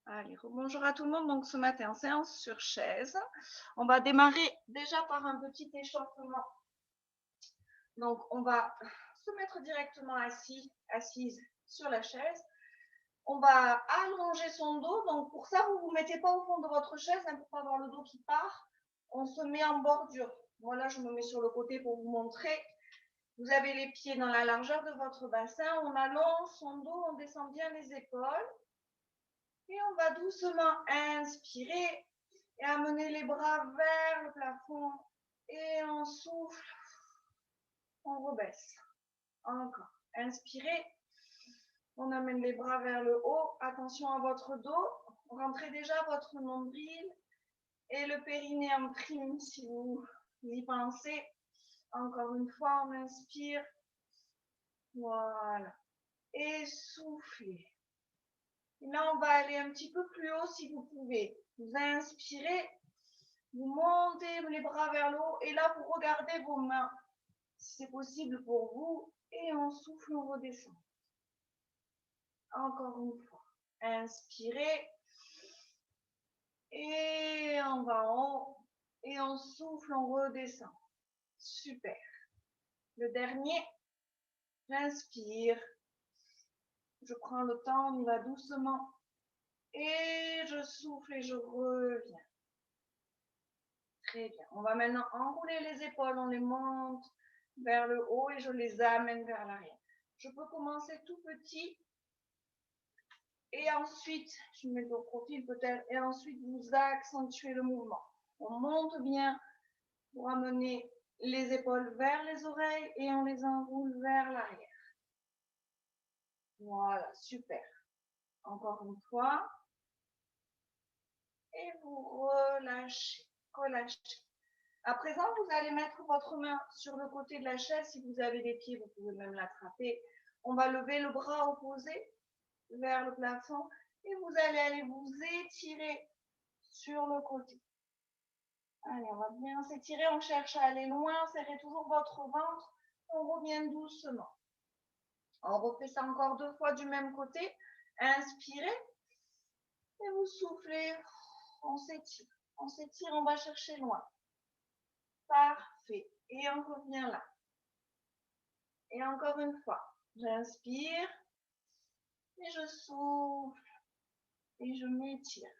Allez, bonjour à tout le monde. Donc ce matin, séance sur chaise. On va démarrer déjà par un petit échauffement. Donc on va se mettre directement assise sur la chaise. On va allonger son dos. Donc pour ça, vous ne vous mettez pas au fond de votre chaise pour ne pas avoir le dos qui part. On se met en bordure. Voilà, je me mets sur le côté pour vous montrer. Vous avez les pieds dans la largeur de votre bassin. On allonge son dos, on descend bien les épaules. Et on va doucement inspirer et amener les bras vers le plafond. Et on souffle, on rebaisse. Encore. Inspirez. On amène les bras vers le haut. Attention à votre dos. Rentrez déjà votre nombril et le périnée en prime si vous y pensez. Encore une fois, on inspire. Voilà. Et soufflez. Et là, on va aller un petit peu plus haut si vous pouvez. Vous inspirez. Vous montez les bras vers le haut et là, vous regardez vos mains, si c'est possible pour vous, et on souffle, on redescend. Encore une fois. Inspirez. Et on va en haut. Et on souffle, on redescend. Super. Le dernier. J'inspire. Je prends le temps, on y va doucement. Et je souffle et je reviens. Très bien. On va maintenant enrouler les épaules, on les monte vers le haut et je les amène vers l'arrière. Je peux commencer tout petit et ensuite, je mets le profil peut-être, et ensuite vous accentuez le mouvement. On monte bien pour amener les épaules vers les oreilles et on les enroule vers l'arrière. Voilà, super. Encore une fois. Et vous relâchez, relâchez. À présent, vous allez mettre votre main sur le côté de la chaise. Si vous avez des pieds, vous pouvez même l'attraper. On va lever le bras opposé vers le plafond et vous allez aller vous étirer sur le côté. Allez, on va bien s'étirer. On cherche à aller loin. Serrez toujours votre ventre. On revient doucement. On refait ça encore 2 fois du même côté. Inspirez et vous soufflez. On s'étire. On s'étire. On va chercher loin. Parfait. Et on revient là. Et encore une fois, j'inspire et je souffle et je m'étire.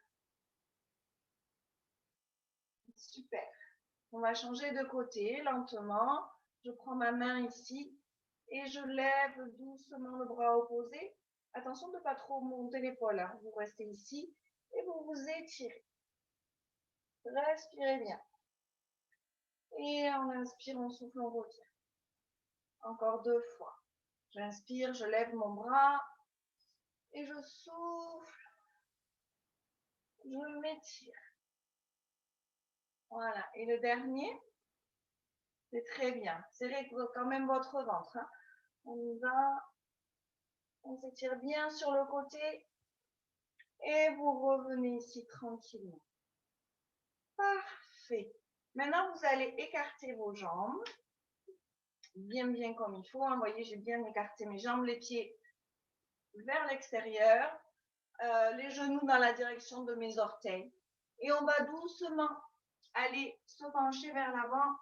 Super. On va changer de côté lentement. Je prends ma main ici et je lève doucement le bras opposé. Attention de ne pas trop monter l'épaule. Hein. Vous restez ici et vous vous étirez. Respirez bien. Et on inspire, on souffle, on revient. Encore 2 fois. J'inspire, je lève mon bras et je souffle. Je m'étire. Voilà. Et le dernier, c'est très bien. Serrez quand même votre ventre. Hein. On y va. On s'étire bien sur le côté. Et vous revenez ici tranquillement. Parfait. Maintenant, vous allez écarter vos jambes. Bien comme il faut. Hein. Vous voyez, j'ai bien écarté mes jambes, les pieds vers l'extérieur. Les genoux dans la direction de mes orteils. Et on va doucement aller se pencher vers l'avant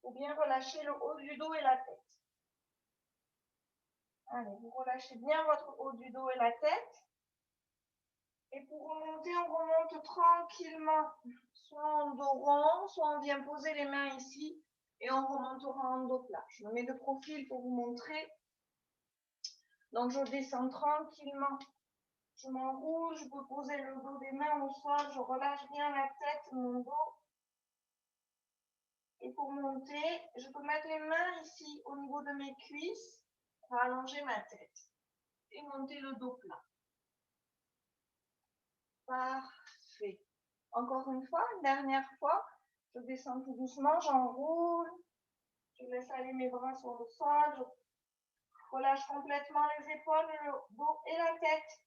ou bien relâcher le haut du dos et la tête. Allez, vous relâchez bien votre haut du dos et la tête. Et pour remonter, on remonte tranquillement. Soit en dos rond, soit on vient poser les mains ici et on remontera en dos plat. Je me mets de profil pour vous montrer. Donc, je descends tranquillement. Je m'enroule, je peux poser le dos des mains au sol. Je relâche bien la tête, mon dos. Et pour monter, je peux mettre les mains ici au niveau de mes cuisses pour allonger ma tête et monter le dos plat. Parfait. Encore une fois, une dernière fois, je descends tout doucement, j'enroule, je laisse aller mes bras sur le sol, je relâche complètement les épaules, le dos et la tête.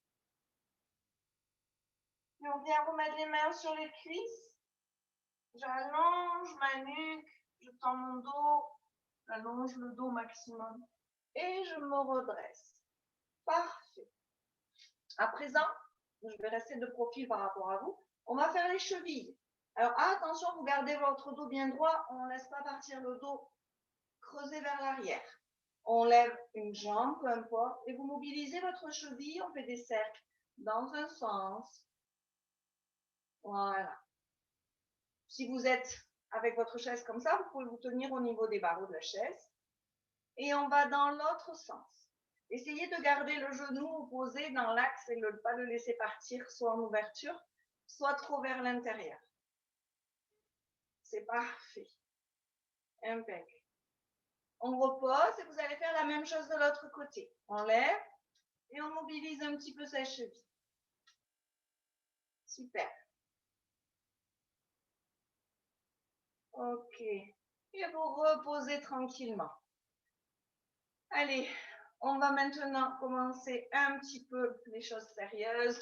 Puis on vient remettre les mains sur les cuisses, j'allonge ma nuque, je tends mon dos, j'allonge le dos maximum et je me redresse. Parfait. À présent, je vais rester de profil par rapport à vous. On va faire les chevilles. Alors, attention, vous gardez votre dos bien droit. On ne laisse pas partir le dos creusé vers l'arrière. On lève une jambe, peu importe, et vous mobilisez votre cheville. On fait des cercles dans un sens. Voilà. Si vous êtes avec votre chaise comme ça, vous pouvez vous tenir au niveau des barreaux de la chaise. Et on va dans l'autre sens. Essayez de garder le genou opposé dans l'axe et ne pas le laisser partir, soit en ouverture, soit trop vers l'intérieur. C'est parfait. Impeccable. On repose et vous allez faire la même chose de l'autre côté. On lève et on mobilise un petit peu sa cheville. Super. Ok. Et vous reposez tranquillement. Allez, on va maintenant commencer un petit peu les choses sérieuses.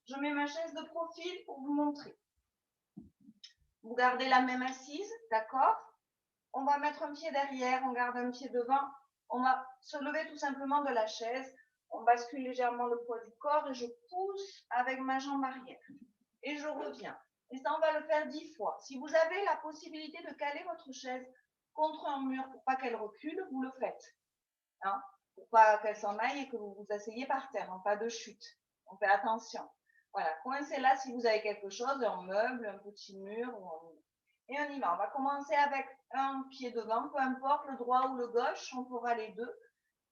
Je mets ma chaise de profil pour vous montrer. Vous gardez la même assise, d'accord? On va mettre un pied derrière, on garde un pied devant. On va se lever tout simplement de la chaise. On bascule légèrement le poids du corps et je pousse avec ma jambe arrière. Et je reviens. Et ça, on va le faire 10 fois. Si vous avez la possibilité de caler votre chaise contre un mur pour pas qu'elle recule, vous le faites. Hein? Pour pas qu'elle s'en aille et que vous vous asseyez par terre, hein? Pas de chute. On fait attention. Voilà, coincez là si vous avez quelque chose, un meuble, un petit mur. Et on y va. On va commencer avec un pied devant, peu importe le droit ou le gauche, on fera les deux.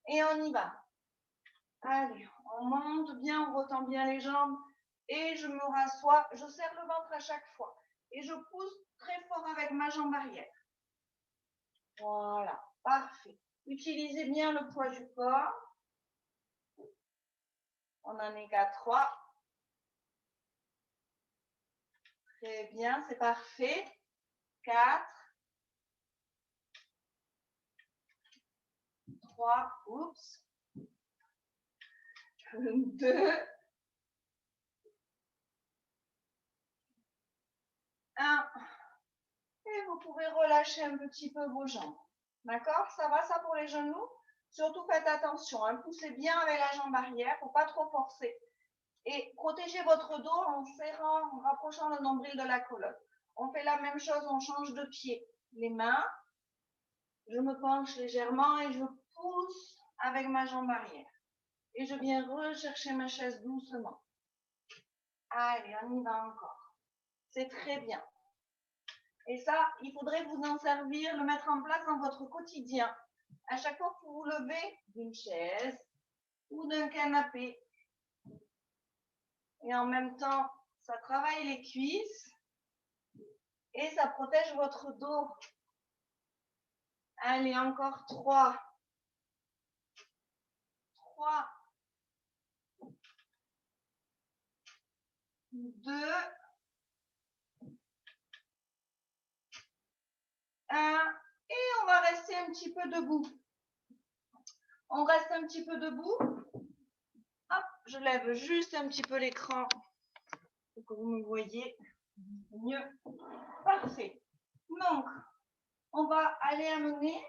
Et on y va. Allez, on monte bien, on retend bien les jambes. Et je me rassois, je serre le ventre à chaque fois. Et je pousse très fort avec ma jambe arrière. Voilà, parfait. Utilisez bien le poids du corps. On en est qu'à 3. Très bien, c'est parfait. 4. 3. Oups. 2. 1. Et vous pouvez relâcher un petit peu vos jambes. D'accord? Ça va ça pour les genoux? Surtout faites attention, hein. Poussez bien avec la jambe arrière, il ne faut pas trop forcer. Et protégez votre dos en serrant, en rapprochant le nombril de la colonne. On fait la même chose, on change de pied. Les mains, je me penche légèrement et je pousse avec ma jambe arrière. Et je viens rechercher ma chaise doucement. Allez, on y va encore. C'est très bien. Et ça, il faudrait vous en servir, le mettre en place dans votre quotidien. À chaque fois que vous vous levez d'une chaise ou d'un canapé. Et en même temps, ça travaille les cuisses et ça protège votre dos. Allez, encore 3. 3. 2. 1. Et on va rester un petit peu debout. On reste un petit peu debout. Hop, je lève juste un petit peu l'écran pour que vous me voyez mieux. Parfait. Donc, on va aller amener.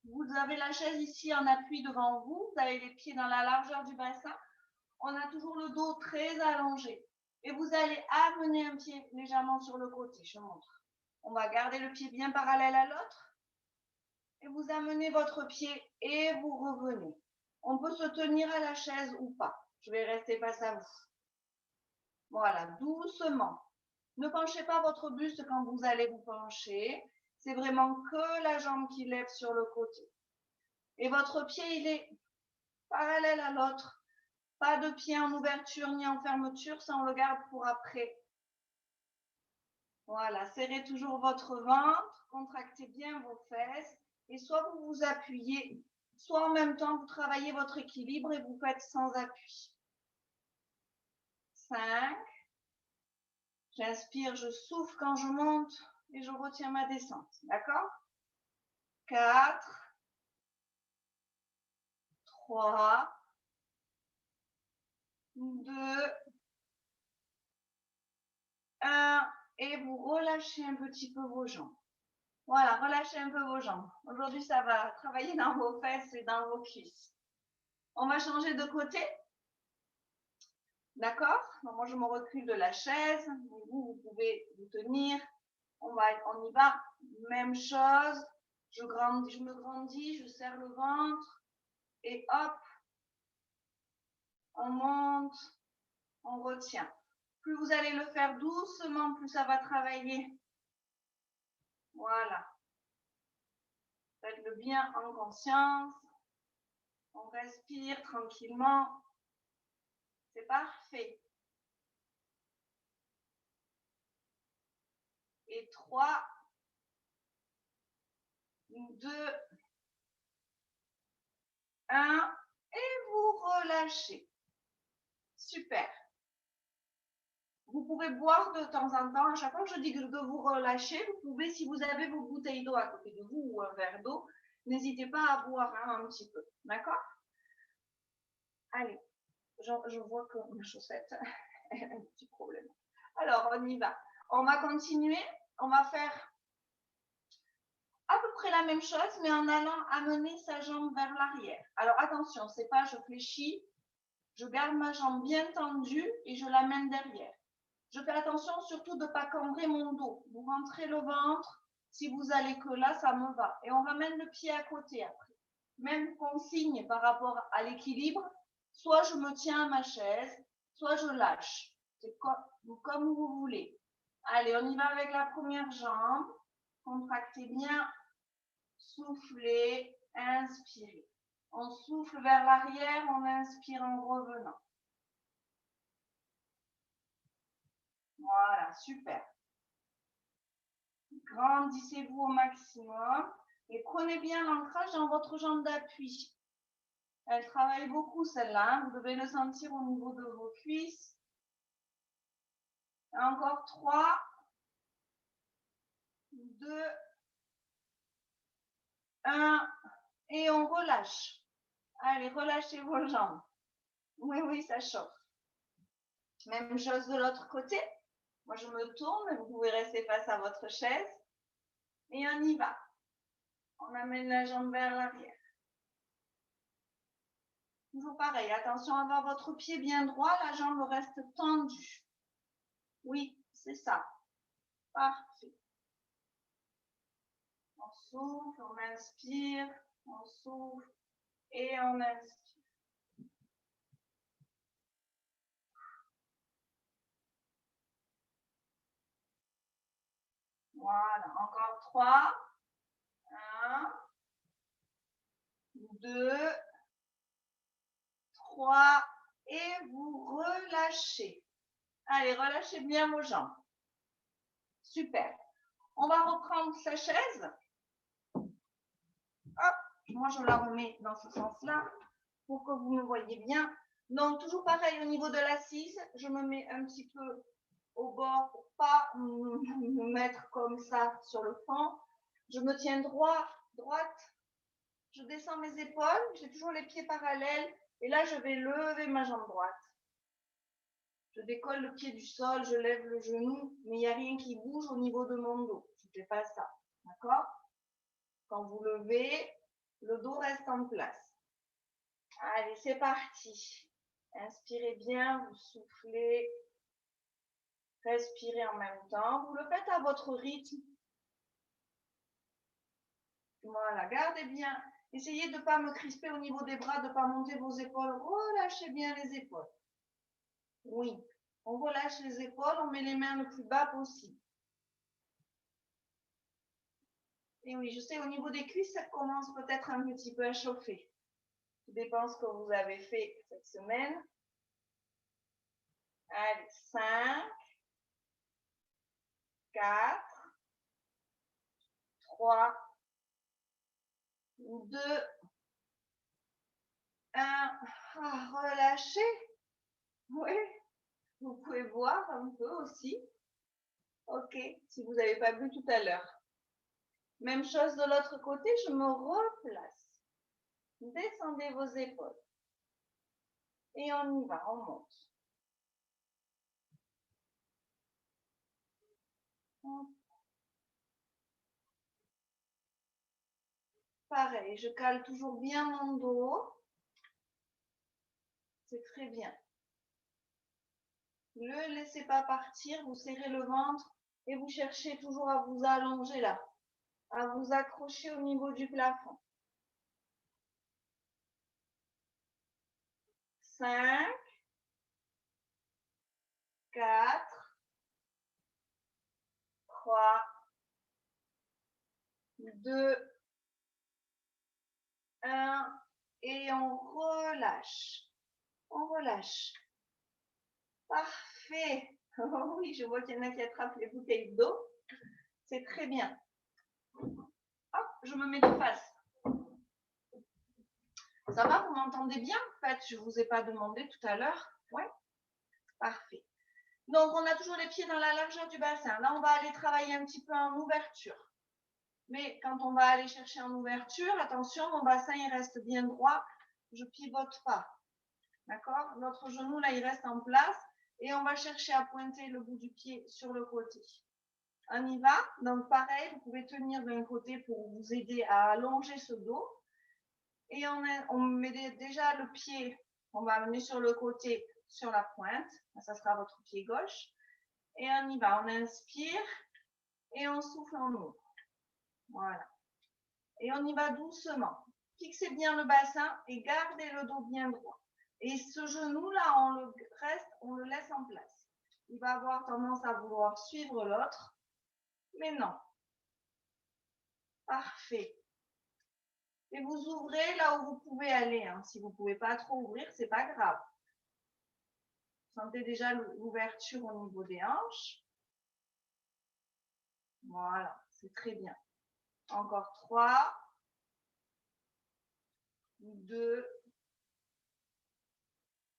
Vous avez la chaise ici en appui devant vous. Vous avez les pieds dans la largeur du bassin. On a toujours le dos très allongé. Et vous allez amener un pied légèrement sur le côté. Je montre. On va garder le pied bien parallèle à l'autre. Et vous amenez votre pied et vous revenez. On peut se tenir à la chaise ou pas. Je vais rester face à vous. Voilà, doucement. Ne penchez pas votre buste quand vous allez vous pencher. C'est vraiment que la jambe qui lève sur le côté. Et votre pied, il est parallèle à l'autre. Pas de pied en ouverture ni en fermeture, ça on le garde pour après. Voilà, serrez toujours votre ventre, contractez bien vos fesses et soit vous vous appuyez, soit en même temps vous travaillez votre équilibre et vous faites sans appui. 5. J'inspire, je souffle quand je monte et je retiens ma descente. D'accord? 4. 3. 2. 1. Et vous relâchez un petit peu vos jambes. Voilà, relâchez un peu vos jambes. Aujourd'hui, ça va travailler dans vos fesses et dans vos cuisses. On va changer de côté. D'accord? Donc, moi, je me recule de la chaise. Vous pouvez vous tenir. On y va. Même chose. Je me grandis, je serre le ventre. Et hop, on monte, on retient. Plus vous allez le faire doucement, plus ça va travailler. Voilà. Faites-le bien en conscience. On respire tranquillement. C'est parfait. Et 3, 2, 1. Et vous relâchez. Super. Vous pouvez boire de temps en temps. À chaque fois que je dis de vous relâcher, vous pouvez, si vous avez vos bouteilles d'eau à côté de vous ou un verre d'eau, n'hésitez pas à boire un petit peu. D'accord? Allez, je vois que ma chaussette a un petit problème. Alors, on y va. On va continuer. On va faire à peu près la même chose, mais en allant amener sa jambe vers l'arrière. Alors, attention, c'est pas je fléchis, je garde ma jambe bien tendue et je l'amène derrière. Je fais attention surtout de ne pas cambrer mon dos. Vous rentrez le ventre. Si vous allez que là, ça me va. Et on ramène le pied à côté après. Même consigne par rapport à l'équilibre. Soit je me tiens à ma chaise, soit je lâche. C'est comme vous voulez. Allez, on y va avec la première jambe. Contractez bien. Soufflez. Inspirez. On souffle vers l'arrière, on inspire en revenant. Voilà, super. Grandissez-vous au maximum et prenez bien l'ancrage dans votre jambe d'appui. Elle travaille beaucoup celle-là. Vous devez le sentir au niveau de vos cuisses. Et encore 3, 2, 1 et on relâche. Allez, relâchez vos jambes. Oui, oui, ça chauffe. Même chose de l'autre côté. Moi, je me tourne. Vous pouvez rester face à votre chaise. Et on y va. On amène la jambe vers l'arrière. Toujours pareil, attention à avoir votre pied bien droit, la jambe reste tendue. Oui, c'est ça. Parfait. On souffle, on inspire, on souffle et on inspire. Voilà, encore 3. 1, 2, 3 et vous relâchez. Allez, relâchez bien vos jambes. Super. On va reprendre sa chaise. Hop, moi je la remets dans ce sens-là pour que vous me voyez bien. Donc, toujours pareil au niveau de l'assise, je me mets un petit peu au bord pour pas me mettre comme ça sur le fond. Je me tiens droite, je descends mes épaules, j'ai toujours les pieds parallèles et là je vais lever ma jambe droite. Je décolle le pied du sol, je lève le genou, mais il n'y a rien qui bouge au niveau de mon dos. Je ne fais pas ça, d'accord? Quand vous levez, le dos reste en place. Allez, c'est parti. Inspirez bien, vous soufflez. Respirez en même temps. Vous le faites à votre rythme. Voilà, gardez bien. Essayez de ne pas me crisper au niveau des bras, de ne pas monter vos épaules. Relâchez bien les épaules. Oui, on relâche les épaules, on met les mains le plus bas possible. Et oui, je sais, au niveau des cuisses, ça commence peut-être un petit peu à chauffer. Tout dépend ce que vous avez fait cette semaine. Allez, 5, 4, 3, 2, 1. Relâchez. Oui, vous pouvez boire un peu aussi. Ok, si vous n'avez pas bu tout à l'heure. Même chose de l'autre côté, je me replace. Descendez vos épaules. Et on y va, on monte. Pareil, je cale toujours bien mon dos. C'est très bien. Ne laissez pas partir, vous serrez le ventre et vous cherchez toujours à vous allonger là, à vous accrocher au niveau du plafond. 5, 4, 3, 2, 1 et on relâche. On relâche. Parfait. Oh oui, je vois qu'il y en a qui attrapent les bouteilles d'eau. C'est très bien. Hop, je me mets de face. Ça va, vous m'entendez bien? En fait, je ne vous ai pas demandé tout à l'heure. Oui, parfait. Donc, on a toujours les pieds dans la largeur du bassin. Là, on va aller travailler un petit peu en ouverture. Mais quand on va aller chercher en ouverture, attention, mon bassin, il reste bien droit. Je ne pivote pas. D'accord? Notre genou, là, il reste en place. Et on va chercher à pointer le bout du pied sur le côté. On y va. Donc, pareil, vous pouvez tenir d'un côté pour vous aider à allonger ce dos. Et on met déjà le pied, on va amener sur le côté, sur la pointe. Ça sera votre pied gauche. Et on y va. On inspire et on souffle en ouvre. Voilà. Et on y va doucement. Fixez bien le bassin et gardez le dos bien droit. Et ce genou-là, on le laisse en place. Il va avoir tendance à vouloir suivre l'autre. Mais non. Parfait. Et vous ouvrez là où vous pouvez aller. Hein. Si vous ne pouvez pas trop ouvrir, ce n'est pas grave. Sentez déjà l'ouverture au niveau des hanches. Voilà, c'est très bien. Encore 3, 2,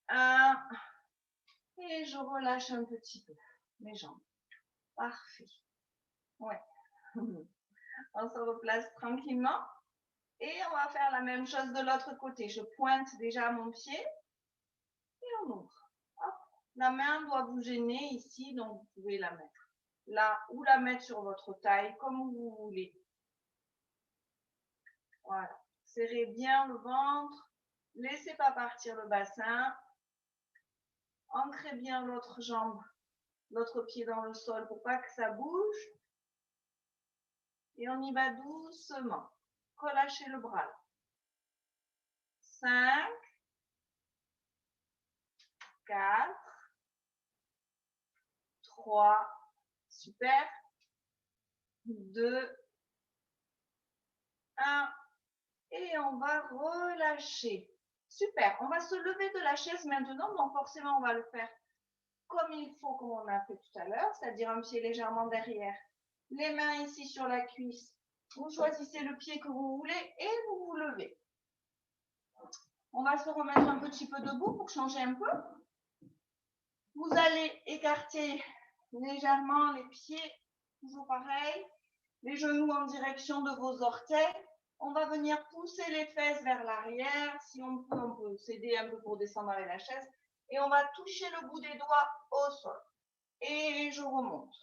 1. Et je relâche un petit peu mes jambes. Parfait. Ouais. On se replace tranquillement. Et on va faire la même chose de l'autre côté. Je pointe déjà mon pied et on ouvre. Hop. La main doit vous gêner ici, donc vous pouvez la mettre là ou la mettre sur votre taille, comme vous voulez. Voilà. Serrez bien le ventre. Laissez pas partir le bassin. Ancrez bien l'autre jambe, l'autre pied dans le sol pour pas que ça bouge. Et on y va doucement. Relâchez le bras. 5, 4, 3, super. 2, 1. Et on va relâcher. Super. On va se lever de la chaise maintenant. Donc forcément, on va le faire comme il faut, comme on a fait tout à l'heure, c'est-à-dire un pied légèrement derrière. Les mains ici sur la cuisse. Vous choisissez le pied que vous voulez et vous vous levez. On va se remettre un petit peu debout pour changer un peu. Vous allez écarter légèrement les pieds, toujours pareil. Les genoux en direction de vos orteils. On va venir pousser les fesses vers l'arrière. Si on peut s'aider un peu pour descendre avec la chaise. Et on va toucher le bout des doigts au sol. Et je remonte.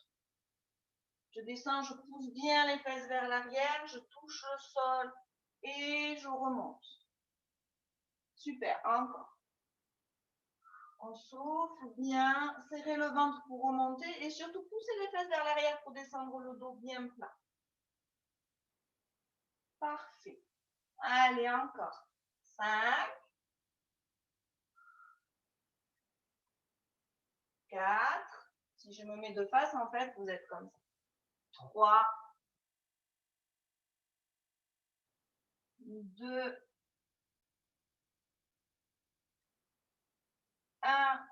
Je descends, je pousse bien les fesses vers l'arrière. Je touche le sol et je remonte. Super, encore. On souffle bien, serrez le ventre pour remonter et surtout poussez les fesses vers l'arrière pour descendre le dos bien plat. Parfait. Allez, encore. 5, 4. Si je me mets de face, en fait, vous êtes comme ça. 3, 2, 1.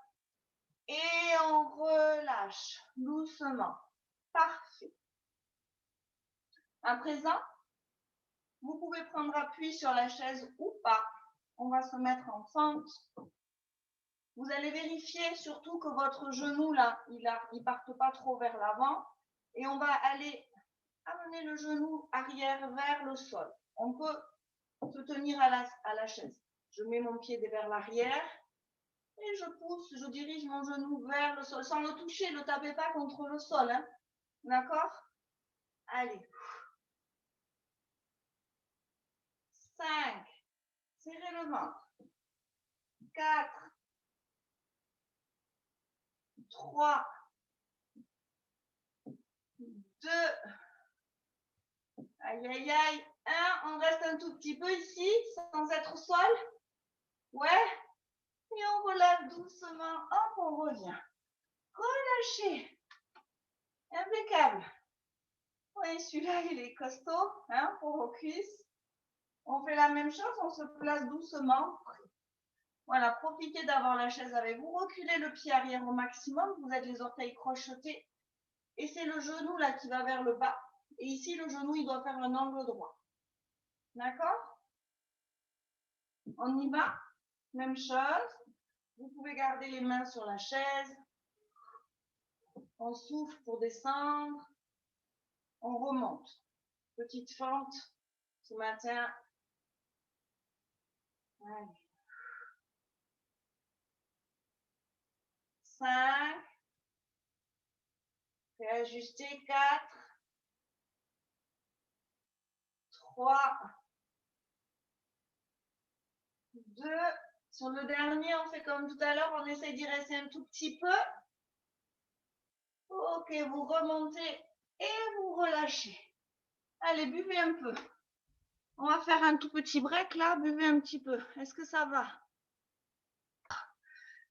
Et on relâche doucement. Parfait. À présent, vous pouvez prendre appui sur la chaise ou pas. On va se mettre en fente. Vous allez vérifier surtout que votre genou, là, il ne parte pas trop vers l'avant. Et on va aller amener le genou arrière vers le sol. On peut se tenir à la chaise. Je mets mon pied vers l'arrière et je pousse, je dirige mon genou vers le sol. Sans le toucher, ne le tapez pas contre le sol. Hein. D'accord? Allez. 5. Serrez le ventre. 4. 3, 2, aïe, aïe, aïe, 1. On reste un tout petit peu ici, sans être au sol. Ouais. Et on relève doucement. Hop, on revient. Relâchez. Impeccable. Oui, celui-là, il est costaud, hein, pour vos cuisses. On fait la même chose, on se place doucement. Voilà, profitez d'avoir la chaise avec vous. Reculez le pied arrière au maximum. Vous êtes les orteils crochetés. Et c'est le genou là qui va vers le bas. Et ici, le genou, il doit faire un angle droit. D'accord? On y va? Même chose. Vous pouvez garder les mains sur la chaise. On souffle pour descendre. On remonte. Petite fente. Ce matin. Allez. 5. Réajuster. 4. 3. 2. Sur le dernier, on fait comme tout à l'heure. On essaie d'y rester un tout petit peu. Ok, vous remontez et vous relâchez. Allez, buvez un peu. On va faire un tout petit break là. Buvez un petit peu. Est-ce que ça va?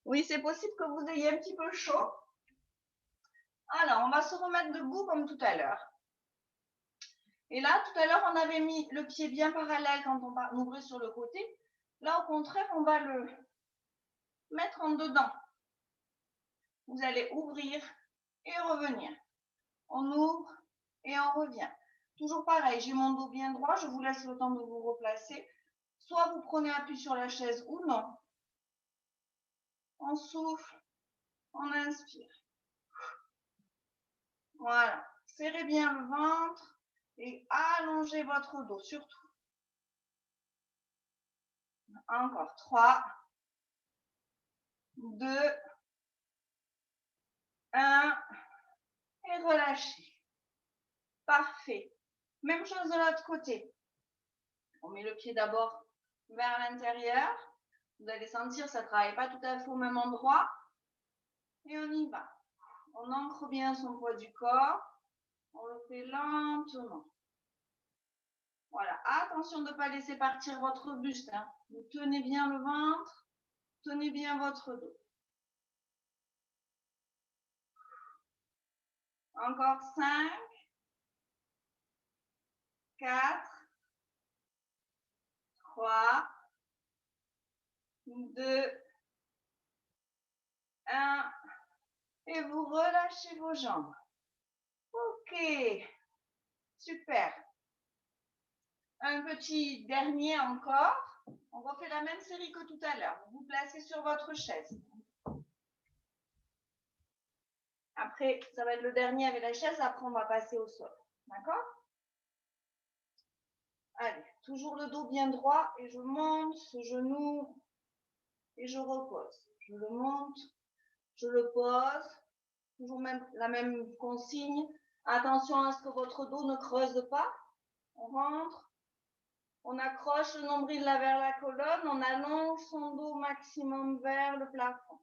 Oui, c'est possible que vous ayez un petit peu chaud. Alors, on va se remettre debout comme tout à l'heure. Et là, tout à l'heure, on avait mis le pied bien parallèle quand on ouvrait sur le côté. Là, au contraire, on va le mettre en dedans. Vous allez ouvrir et revenir. On ouvre et on revient. Toujours pareil, j'ai mon dos bien droit. Je vous laisse le temps de vous replacer. Soit vous prenez appui sur la chaise ou non. On souffle, on inspire. Voilà. Serrez bien le ventre et allongez votre dos, surtout. Encore 3, 2, 1 et relâchez. Parfait. Même chose de l'autre côté. On met le pied d'abord vers l'intérieur. Vous allez sentir, ça ne travaille pas tout à fait au même endroit. Et on y va. On ancre bien son poids du corps. On le fait lentement. Voilà. Attention de ne pas laisser partir votre buste. Hein. Vous tenez bien le ventre. Tenez bien votre dos. Encore 5, 4, 3, 2, 1. Et vous relâchez vos jambes. Ok. Super. Un petit dernier encore. On refait la même série que tout à l'heure. Vous vous placez sur votre chaise. Après, ça va être le dernier avec la chaise. Après, on va passer au sol. D'accord? Allez, toujours le dos bien droit. Et je monte ce genou. Et je repose. Je le monte. Je le pose. Toujours même, la même consigne. Attention à ce que votre dos ne creuse pas. On rentre. On accroche le nombril là vers la colonne. On allonge son dos au maximum vers le plafond.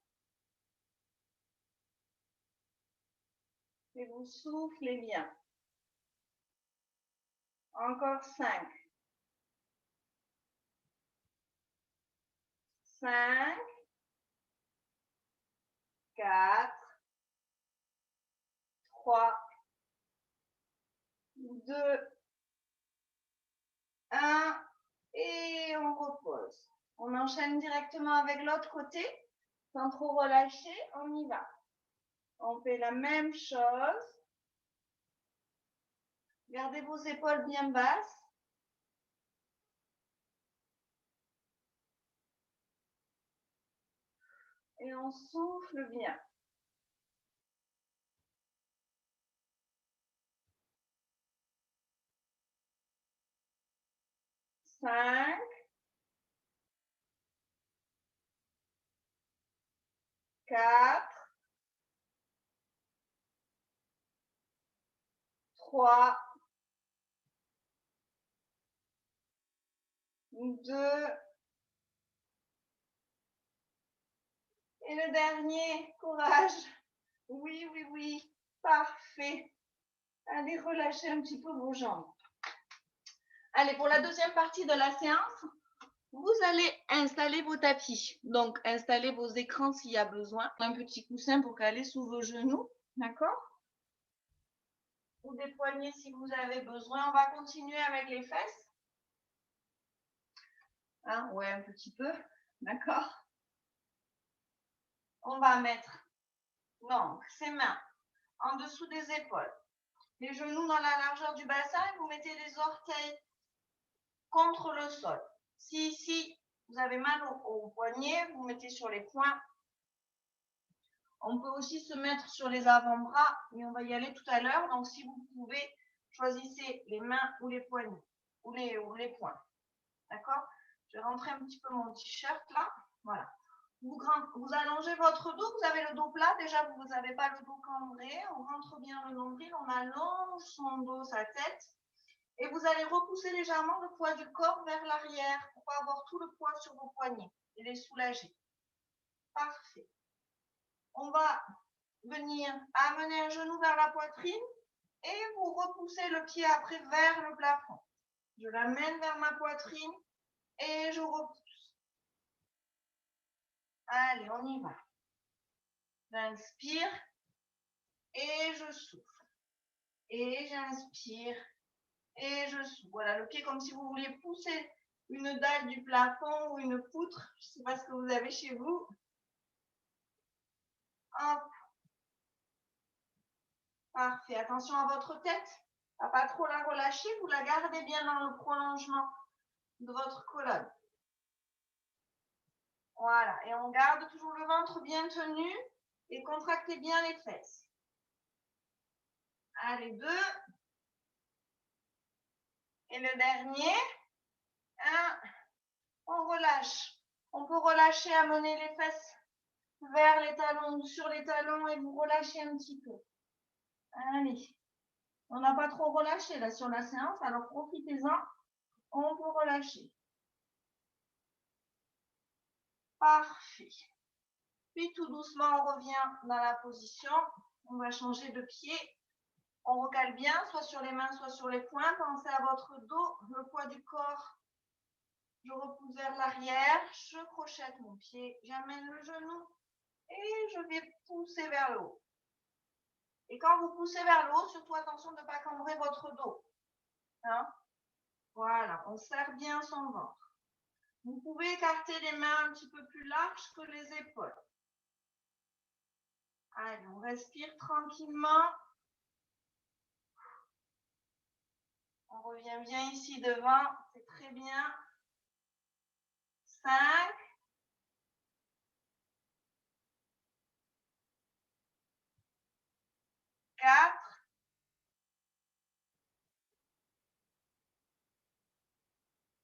Et vous soufflez bien. Encore 5. 5. 4. 3. 2. 1. Et on repose. On enchaîne directement avec l'autre côté. Sans trop relâcher, on y va. On fait la même chose. Gardez vos épaules bien basses. Et on souffle bien. 5. 4. 3. 2. Et le dernier, courage. Parfait. Allez, relâchez un petit peu vos jambes. Allez, pour la deuxième partie de la séance, vous allez installer vos tapis. Donc, installez vos écrans s'il y a besoin. Un petit coussin pour caler sous vos genoux. D'accord? Ou des poignets si vous avez besoin. On va continuer avec les fesses. Hein, ouais, un petit peu. D'accord? On va mettre donc ses mains en dessous des épaules. Les genoux dans la largeur du bassin et vous mettez les orteils contre le sol. Si ici, vous avez mal au poignet, vous mettez sur les poings. On peut aussi se mettre sur les avant-bras, mais on va y aller tout à l'heure. Donc, si vous pouvez, choisissez les mains ou les poignets, ou les poings. D'accord? Je vais rentrer un petit peu mon t-shirt là. Voilà. Vous allongez votre dos, vous avez le dos plat. Déjà, vous n'avez pas le dos cambré. On rentre bien le nombril, on allonge son dos, sa tête. Et vous allez repousser légèrement le poids du corps vers l'arrière pour avoir tout le poids sur vos poignets et les soulager. Parfait. On va venir amener un genou vers la poitrine et vous repoussez le pied après vers le plafond. Je l'amène vers ma poitrine et je repousse. Allez, on y va. J'inspire et je souffle. Et j'inspire et je souffle. Voilà, le pied comme si vous vouliez pousser une dalle du plafond ou une poutre. Je ne sais pas ce que vous avez chez vous. Hop. Parfait. Attention à votre tête. À pas trop la relâcher. Vous la gardez bien dans le prolongement de votre colonne. Voilà. Et on garde toujours le ventre bien tenu et contractez bien les fesses. Allez, 2. Et le dernier. 1. On relâche. On peut relâcher, amener les fesses vers les talons ou sur les talons et vous relâchez un petit peu. Allez. On n'a pas trop relâché là sur la séance, alors profitez-en. On peut relâcher. Parfait. Puis tout doucement, on revient dans la position. On va changer de pied. On recale bien, soit sur les mains, soit sur les poings. Pensez à votre dos, le poids du corps. Je repousse vers l'arrière. Je crochette mon pied. J'amène le genou et je vais pousser vers le haut. Et quand vous poussez vers le haut, surtout attention de ne pas cambrer votre dos. Hein? Voilà, on serre bien son ventre. Vous pouvez écarter les mains un petit peu plus larges que les épaules. Allez, on respire tranquillement. On revient bien ici devant, c'est très bien. 5. 4.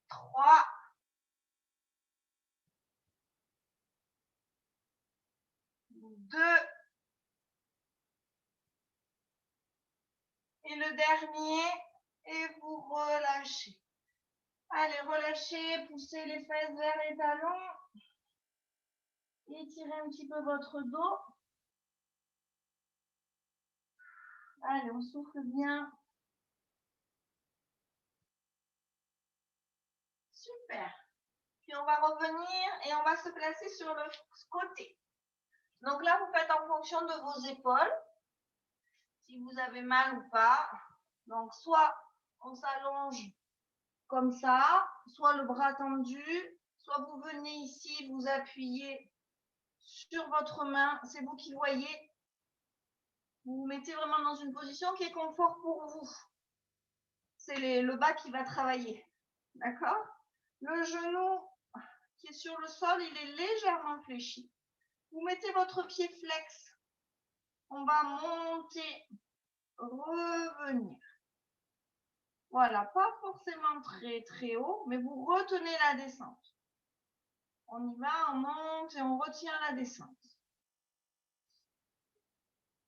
3. 2. Et le dernier, et vous relâchez. Allez, relâchez, poussez les fesses vers les talons. Étirez un petit peu votre dos. Allez, on souffle bien. Super. Puis on va revenir et on va se placer sur le côté. Donc là, vous faites en fonction de vos épaules. Si vous avez mal ou pas. Donc, soit on s'allonge comme ça, soit le bras tendu, soit vous venez ici, vous appuyez sur votre main, c'est vous qui voyez. Vous vous mettez vraiment dans une position qui est confort pour vous. C'est le bas qui va travailler. D'accord? Le genou qui est sur le sol, il est légèrement fléchi. Vous mettez votre pied flex. On va monter, revenir. Voilà, pas forcément très très haut, mais vous retenez la descente. On y va, on monte et on retient la descente.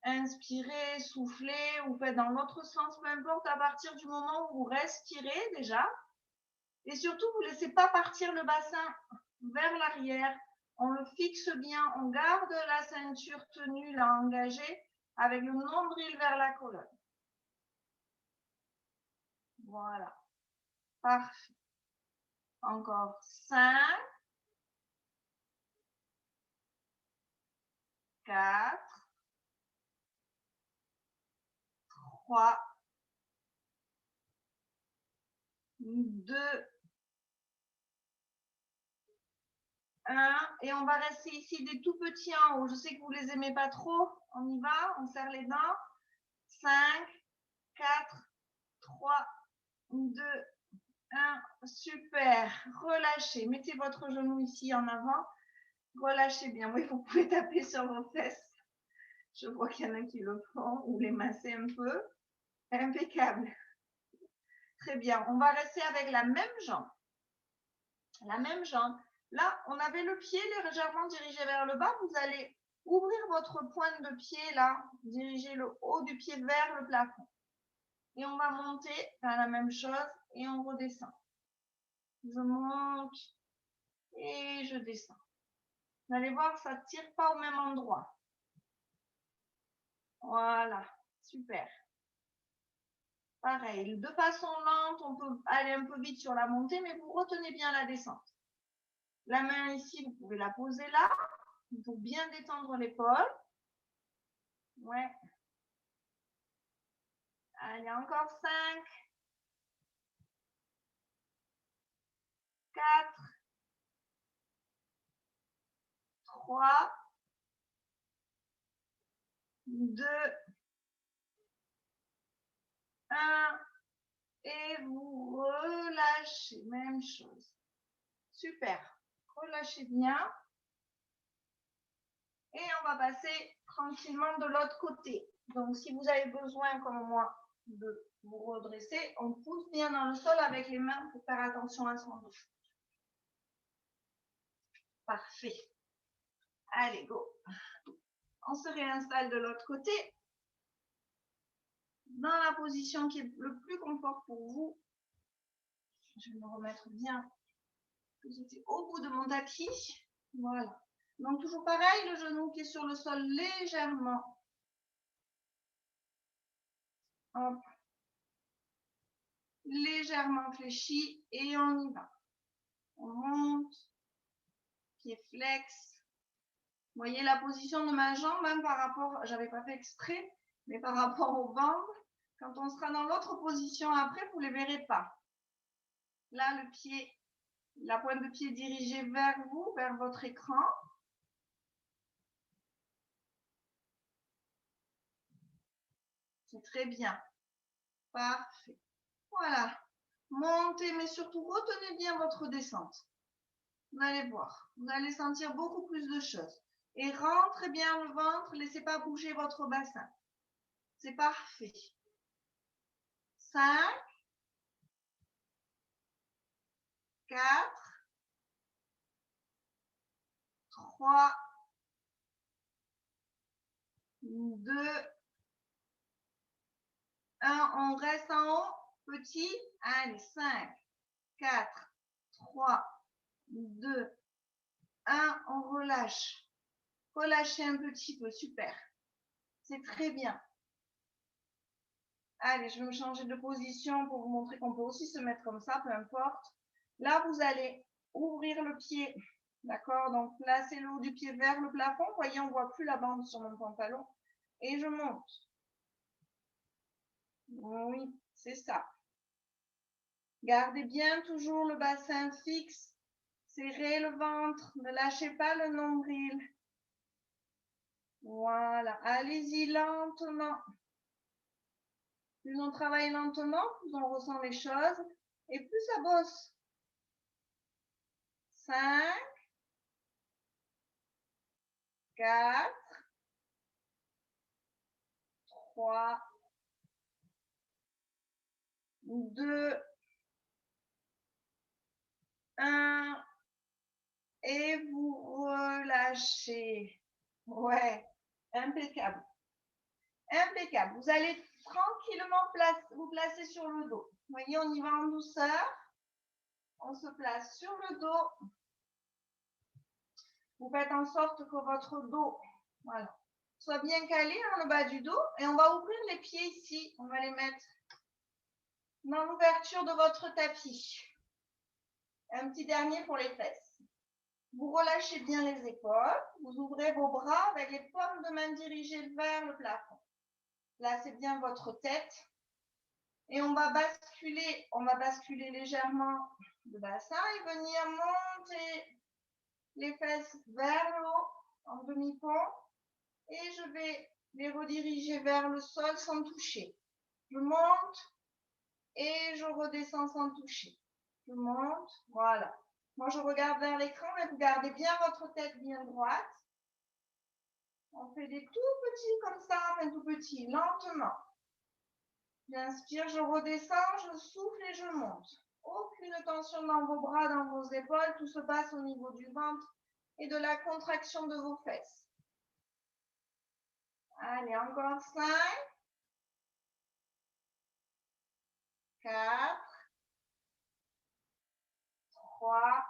Inspirez, soufflez, ou faites dans l'autre sens, peu importe, à partir du moment où vous respirez déjà. Et surtout, vous ne laissez pas partir le bassin vers l'arrière. On le fixe bien, on garde la ceinture tenue, là, engagée, avec le nombril vers la colonne. Voilà. Parfait. Encore 5, 4, 3, 2, 1. Et on va rester ici des tout petits en haut. Je sais que vous ne les aimez pas trop. On y va, on serre les dents. 5, 4, 3, 2, 1. Super. Relâchez. Mettez votre genou ici en avant. Relâchez bien. Oui, vous pouvez taper sur vos fesses. Je vois qu'il y en a qui le font, ou les masser un peu. Impeccable. Très bien. On va rester avec la même jambe. La même jambe. Là, on avait le pied légèrement dirigé vers le bas. Vous allez ouvrir votre pointe de pied là, diriger le haut du pied vers le plafond. Et on va monter, faire la même chose et on redescend. Je monte et je descends. Vous allez voir, ça ne tire pas au même endroit. Voilà, super. Pareil, de façon lente, on peut aller un peu vite sur la montée, mais vous retenez bien la descente. La main ici, vous pouvez la poser là, pour bien détendre l'épaule. Ouais. Allez, encore 5, 4, 3, 2, 1. Et vous relâchez. Même chose. Super. Relâchez bien. Et on va passer tranquillement de l'autre côté. Donc, si vous avez besoin, comme moi, de vous redresser, on pousse bien dans le sol avec les mains pour faire attention à son dos. Parfait. Allez, go. On se réinstalle de l'autre côté. Dans la position qui est le plus confort pour vous. Je vais me remettre bien. J'étais au bout de mon tapis. Voilà. Donc, toujours pareil, le genou qui est sur le sol légèrement. Hop. Légèrement fléchi et on y va. On monte. Pied flex. Vous voyez la position de ma jambe, même par rapport, j'avais pas fait exprès, mais par rapport aux bandes. Quand on sera dans l'autre position après, vous ne les verrez pas. Là, le pied, la pointe de pied dirigée vers vous, vers votre écran. C'est très bien. Parfait. Voilà. Montez, mais surtout retenez bien votre descente. Vous allez voir. Vous allez sentir beaucoup plus de choses. Et rentrez bien le ventre. Laissez pas bouger votre bassin. C'est parfait. 5, 4, 3, 2, 1. On reste en haut. Petit. Allez, 5, 4, 3, 2, 1. On relâche. Relâchez un petit peu. Super. C'est très bien. Allez, je vais me changer de position pour vous montrer qu'on peut aussi se mettre comme ça, peu importe. Là, vous allez ouvrir le pied. D'accord? Donc, placez le haut du pied vers le plafond. Vous voyez, on ne voit plus la bande sur mon pantalon. Et je monte. Oui, c'est ça. Gardez bien toujours le bassin fixe. Serrez le ventre. Ne lâchez pas le nombril. Voilà. Allez-y lentement. Plus on travaille lentement, plus on ressent les choses et plus ça bosse. 5, 4, 3, 2, 1 et vous relâchez. Ouais, impeccable. Impeccable. Vous allez tranquillement vous placer sur le dos. Vous voyez, on y va en douceur. On se place sur le dos. Vous faites en sorte que votre dos, voilà, soit bien calé dans le bas du dos. Et on va ouvrir les pieds ici. On va les mettre dans l'ouverture de votre tapis. Un petit dernier pour les fesses. Vous relâchez bien les épaules. Vous ouvrez vos bras avec les paumes de main dirigées vers le plafond. Là, c'est bien votre tête. Et on va basculer légèrement le bassin et venir monter les fesses vers le haut en demi-pont. Et je vais les rediriger vers le sol sans toucher. Je monte et je redescends sans toucher. Je monte, voilà. Moi, je regarde vers l'écran, mais vous gardez bien votre tête bien droite. On fait des tout petits comme ça, enfin tout petits, lentement. J'inspire, je redescends, je souffle et je monte. Aucune tension dans vos bras, dans vos épaules. Tout se passe au niveau du ventre et de la contraction de vos fesses. Allez, encore 5, 4, 3,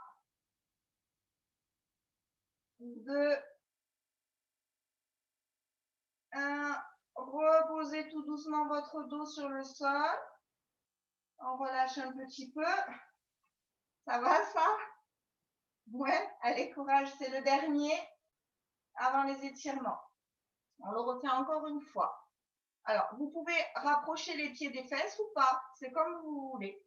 2, 1. Reposez tout doucement votre dos sur le sol. On relâche un petit peu. Ça va ça? Ouais, allez, courage, c'est le dernier avant les étirements. On le refait encore une fois. Alors, vous pouvez rapprocher les pieds des fesses ou pas, c'est comme vous voulez.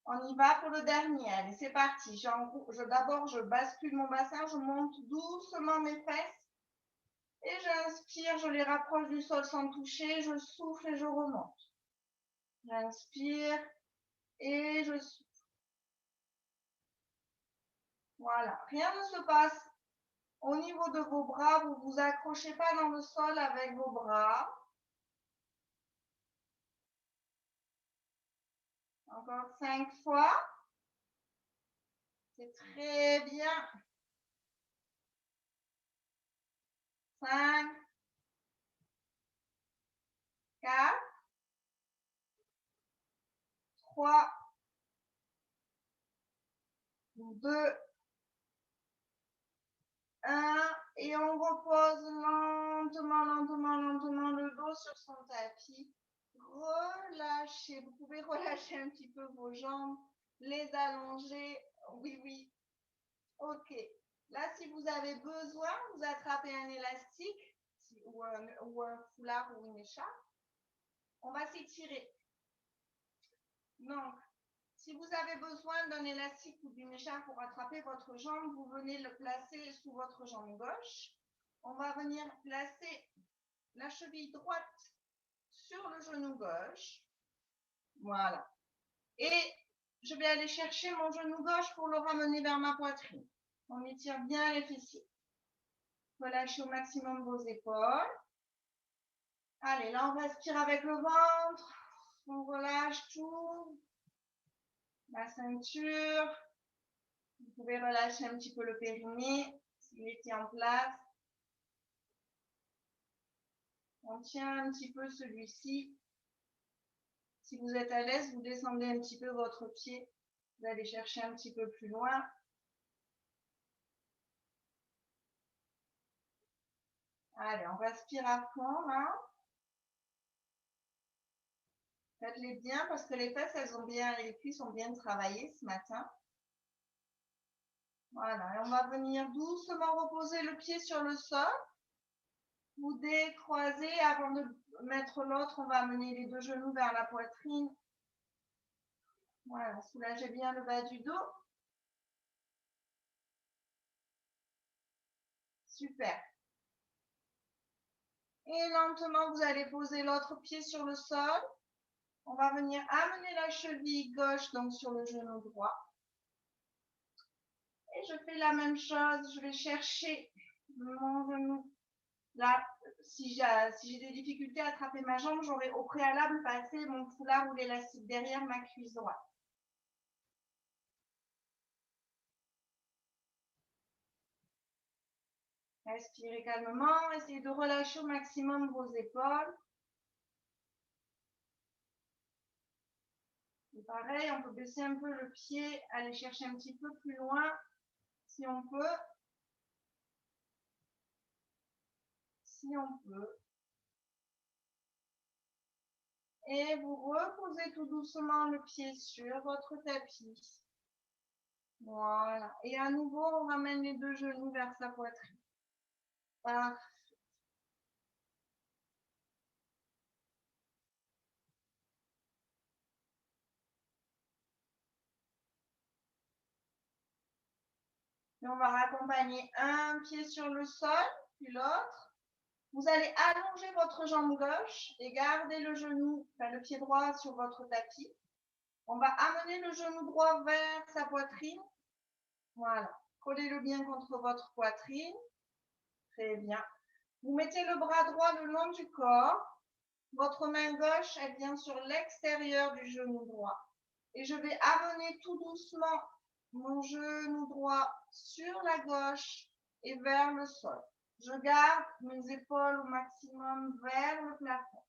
On y va pour le dernier, allez, c'est parti. D'abord, je bascule mon bassin, je monte doucement mes fesses et j'inspire, je les rapproche du sol sans toucher, je souffle et je remonte. J'inspire et je souffle. Voilà, rien ne se passe au niveau de vos bras, vous ne vous accrochez pas dans le sol avec vos bras. Encore 5 fois. C'est très bien. 5, 4, 3, 2, 1. Et on repose lentement, lentement, lentement le dos sur son tapis. Relâchez. Vous pouvez relâcher un petit peu vos jambes, les allonger. Oui, oui. OK. Là, si vous avez besoin, vous attrapez un élastique ou un foulard ou une écharpe. On va s'étirer. Donc, si vous avez besoin d'un élastique ou d'une écharpe pour attraper votre jambe, vous venez le placer sous votre jambe gauche. On va venir placer la cheville droite sur le genou gauche. Voilà. Et je vais aller chercher mon genou gauche pour le ramener vers ma poitrine. On étire bien les fessiers. Relâchez au maximum vos épaules. Allez, là, on respire avec le ventre. On relâche tout. La ceinture. Vous pouvez relâcher un petit peu le périnée s'il était en place. On tient un petit peu celui-ci. Si vous êtes à l'aise, vous descendez un petit peu votre pied. Vous allez chercher un petit peu plus loin. Allez, on respire à fond là. Faites-les bien parce que les fesses, les cuisses ont bien travaillé ce matin. Voilà, et on va venir doucement reposer le pied sur le sol. Vous décroisez. Avant de mettre l'autre, on va amener les deux genoux vers la poitrine. Voilà, soulagez bien le bas du dos. Super. Et lentement, vous allez poser l'autre pied sur le sol. On va venir amener la cheville gauche donc sur le genou droit. Et je fais la même chose. Je vais chercher mon genou. Là, si j'ai des difficultés à attraper ma jambe, j'aurai au préalable passé mon foulard ou l'élastique derrière ma cuisse droite. Respirez calmement. Essayez de relâcher au maximum vos épaules. Et pareil, on peut baisser un peu le pied, aller chercher un petit peu plus loin si on peut. si on peut. Et vous reposez tout doucement le pied sur votre tapis. Voilà. Et à nouveau, on ramène les deux genoux vers sa poitrine. Parfait. Et on va raccompagner un pied sur le sol, puis l'autre. Vous allez allonger votre jambe gauche et garder le genou, le pied droit sur votre tapis. On va amener le genou droit vers sa poitrine. Voilà. Collez-le bien contre votre poitrine. Très bien. Vous mettez le bras droit le long du corps. Votre main gauche, elle vient sur l'extérieur du genou droit. Et je vais amener tout doucement mon genou droit sur la gauche et vers le sol. Je garde mes épaules au maximum vers le plafond.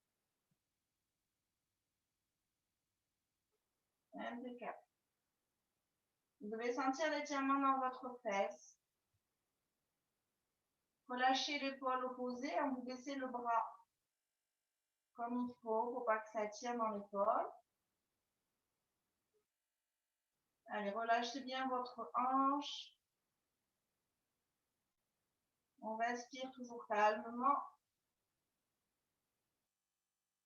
Impeccable. Vous devez sentir l'étirement dans votre fesse. Relâchez l'épaule opposée, vous baissez le bras comme il faut pour pas que ça tire dans l'épaule. Allez, relâchez bien votre hanche. On respire toujours calmement.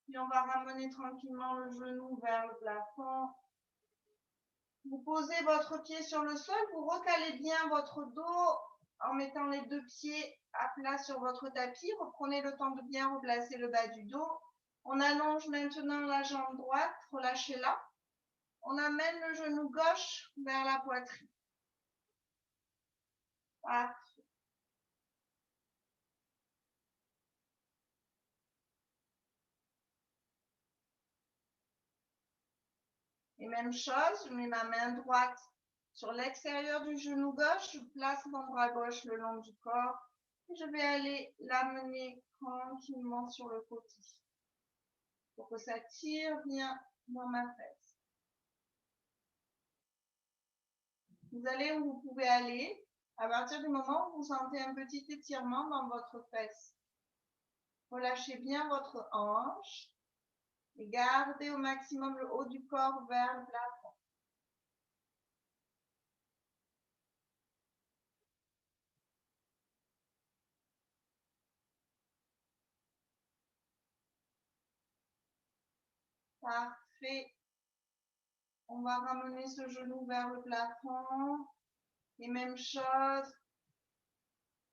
Puis on va ramener tranquillement le genou vers le plafond. Vous posez votre pied sur le sol, vous recalez bien votre dos en mettant les deux pieds à plat sur votre tapis. Reprenez le temps de bien replacer le bas du dos. On allonge maintenant la jambe droite, relâchez-la. On amène le genou gauche vers la poitrine. Parfait. Et même chose, je mets ma main droite sur l'extérieur du genou gauche, je place mon bras gauche le long du corps et je vais aller l'amener tranquillement sur le côté pour que ça tire bien dans ma fesse. Vous allez où vous pouvez aller à partir du moment où vous sentez un petit étirement dans votre fesse. Relâchez bien votre hanche et gardez au maximum le haut du corps vers le plafond. Parfait. On va ramener ce genou vers le plafond. Et même chose.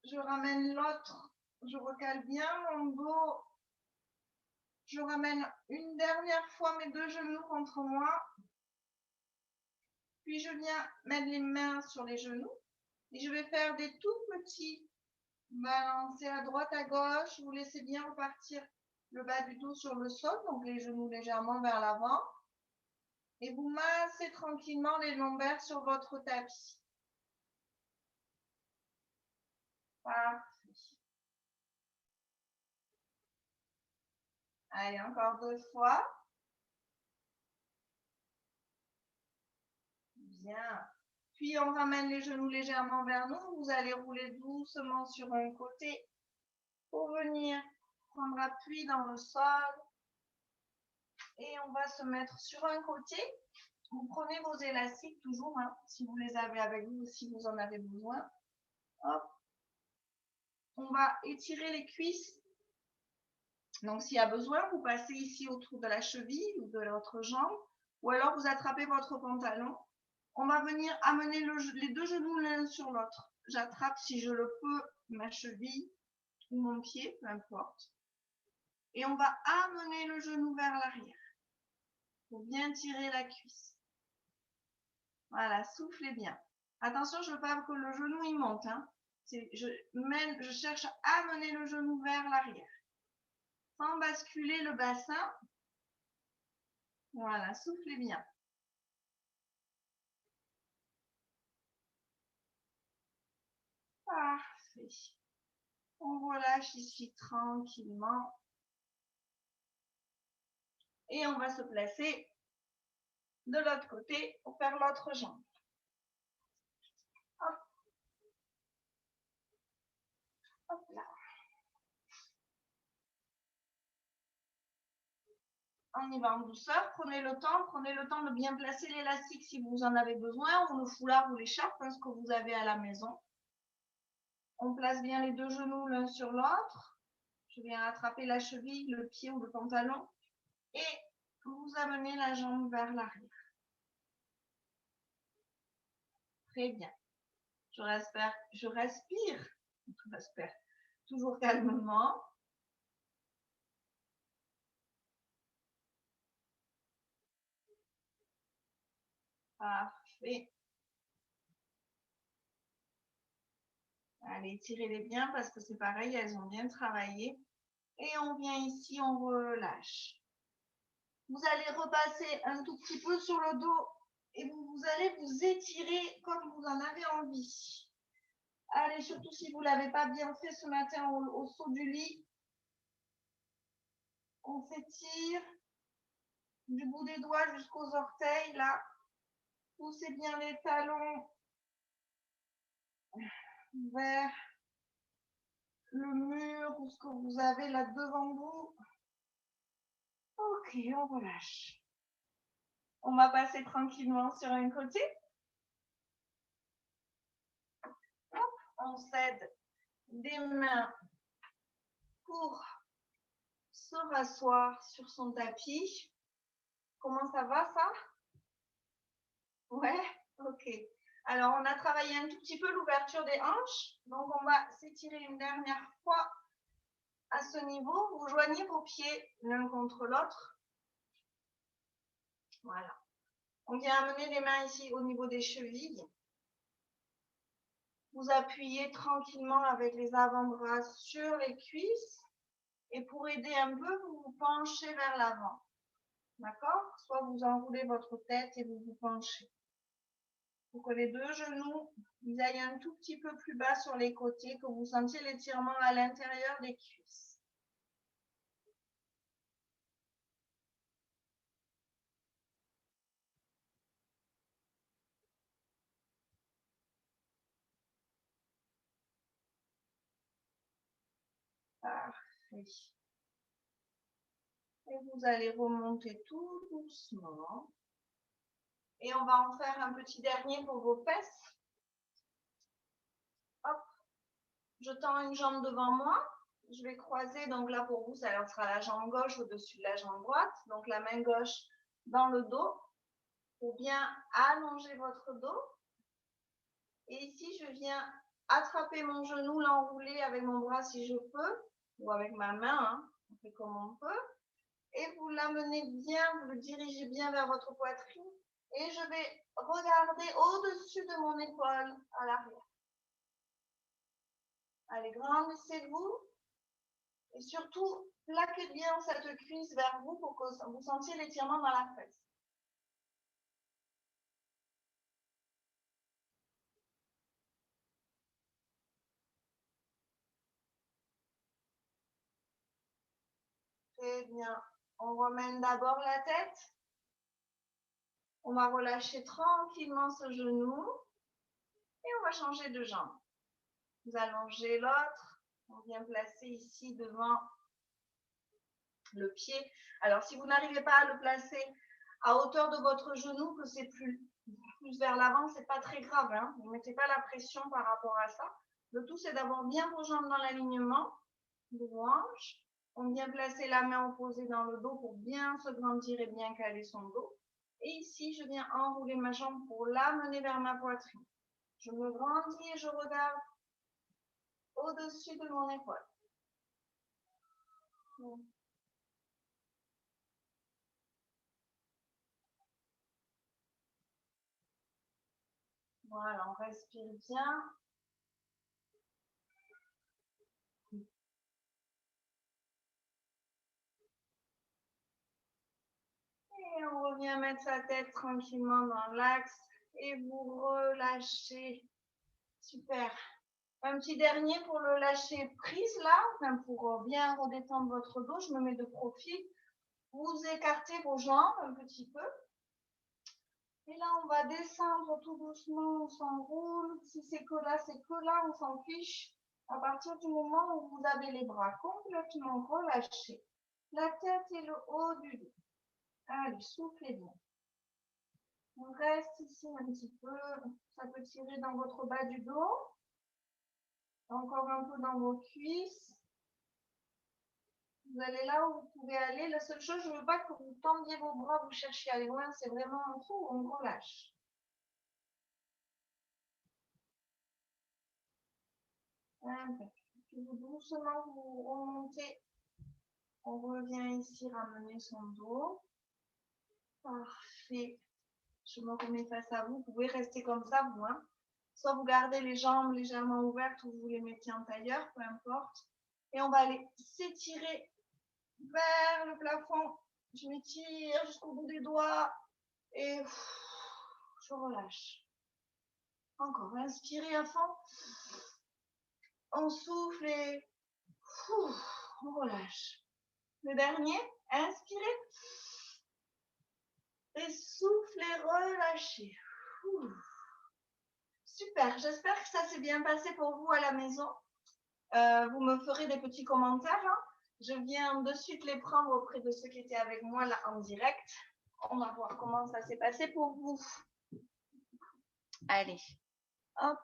Je ramène l'autre. Je recale bien mon dos. Je ramène une dernière fois mes deux genoux contre moi. Puis je viens mettre les mains sur les genoux. Et je vais faire des tout petits balancés à droite, à gauche. Vous laissez bien repartir le bas du dos sur le sol. Donc les genoux légèrement vers l'avant. Et vous massez tranquillement les lombaires sur votre tapis. Parfait. Allez, encore 2 fois. Bien. Puis on ramène les genoux légèrement vers nous. Vous allez rouler doucement sur un côté pour venir prendre appui dans le sol. Et on va se mettre sur un côté. Vous prenez vos élastiques toujours, si vous les avez avec vous ou si vous en avez besoin. Hop. On va étirer les cuisses. Donc s'il y a besoin, vous passez ici autour de la cheville ou de l'autre jambe. Ou alors vous attrapez votre pantalon. On va venir amener les deux genoux l'un sur l'autre. J'attrape, si je le peux, ma cheville ou mon pied, peu importe. Et on va amener le genou vers l'arrière pour bien tirer la cuisse. Voilà, soufflez bien. Attention, je ne veux pas que le genou il monte. Je cherche à amener le genou vers l'arrière. Sans basculer le bassin. Voilà, soufflez bien. Parfait. On relâche ici tranquillement. Et on va se placer de l'autre côté pour faire l'autre jambe. Hop. Hop là. On y va en douceur. Prenez le temps de bien placer l'élastique si vous en avez besoin, ou le foulard ou l'écharpe, ce que vous avez à la maison. On place bien les deux genoux l'un sur l'autre. Je viens attraper la cheville, le pied ou le pantalon et vous amenez la jambe vers l'arrière. Très bien. Je respire toujours calmement. Parfait. Allez, étirez-les bien parce que c'est pareil, elles ont bien travaillé. Et on vient ici, on relâche. Vous allez repasser un tout petit peu sur le dos et vous allez vous étirer comme vous en avez envie. Allez, surtout si vous ne l'avez pas bien fait ce matin au saut du lit. On s'étire du bout des doigts jusqu'aux orteils, là. Poussez bien les talons vers le mur ou ce que vous avez là devant vous. Ok, on relâche. On va passer tranquillement sur un côté. Hop, on cède des mains pour se rasseoir sur son tapis. Comment ça va, ça? Ouais, ok. Alors, on a travaillé un tout petit peu l'ouverture des hanches. Donc, on va s'étirer une dernière fois à ce niveau. Vous joignez vos pieds l'un contre l'autre. Voilà. On vient amener les mains ici au niveau des chevilles. Vous appuyez tranquillement avec les avant-bras sur les cuisses. Et pour aider un peu, vous vous penchez vers l'avant. D'accord? Soit vous enroulez votre tête et vous vous penchez. Pour que les deux genoux ils aillent un tout petit peu plus bas sur les côtés, que vous sentiez l'étirement à l'intérieur des cuisses. Parfait. Et vous allez remonter tout doucement. Et on va en faire un petit dernier pour vos fesses. Hop. Je tends une jambe devant moi. Je vais croiser, donc là pour vous, ça sera la jambe gauche au-dessus de la jambe droite. Donc la main gauche dans le dos pour bien allonger votre dos. Et ici, je viens attraper mon genou, l'enrouler avec mon bras si je peux, ou avec ma main, hein, on fait comme on peut. Et vous l'amenez bien, vous le dirigez bien vers votre poitrine. Et je vais regarder au-dessus de mon épaule à l'arrière. Allez, grandissez-vous. Et surtout, plaquez bien cette cuisse vers vous pour que vous sentiez l'étirement dans la fesse. Très bien. On remène d'abord la tête. On va relâcher tranquillement ce genou. Et on va changer de jambe. Vous allongez l'autre. On vient placer ici devant le pied. Alors, si vous n'arrivez pas à le placer à hauteur de votre genou, que c'est plus vers l'avant, c'est pas très grave. Hein. Vous ne mettez pas la pression par rapport à ça. Le tout, c'est d'avoir bien vos jambes dans l'alignement de vos hanches. On vient placer la main opposée dans le dos pour bien se grandir et bien caler son dos. Et ici, je viens enrouler ma jambe pour l'amener vers ma poitrine. Je me grandis et je regarde au-dessus de mon épaule. Voilà, on respire bien. Et on revient mettre sa tête tranquillement dans l'axe et vous relâchez. Super. Un petit dernier pour le lâcher prise là, pour bien redétendre votre dos. Je me mets de profil. Vous écartez vos jambes un petit peu. Et là, on va descendre tout doucement, on s'enroule. Si c'est que là, on s'en fiche. À partir du moment où vous avez les bras complètement relâchés, la tête et le haut du dos. Allez, soufflez bien. On reste ici un petit peu. Ça peut tirer dans votre bas du dos. Encore un peu dans vos cuisses. Vous allez là où vous pouvez aller. La seule chose, je ne veux pas que vous tendiez vos bras, vous cherchiez à aller loin. C'est vraiment en dessous où on relâche. Puis doucement, vous remontez. On revient ici, ramener son dos. Parfait. Je me remets face à vous. Vous pouvez rester comme ça, vous. Hein. Soit vous gardez les jambes légèrement ouvertes ou vous les mettez en tailleur, peu importe. Et on va aller s'étirer vers le plafond. Je m'étire jusqu'au bout des doigts. Et je relâche. Encore, inspirez à fond. On souffle et on relâche. Le dernier, inspirez. Et soufflez, relâchez. Super, j'espère que ça s'est bien passé pour vous à la maison. Vous me ferez des petits commentaires. Hein. Je viens de suite les prendre auprès de ceux qui étaient avec moi là en direct. On va voir comment ça s'est passé pour vous. Allez, hop.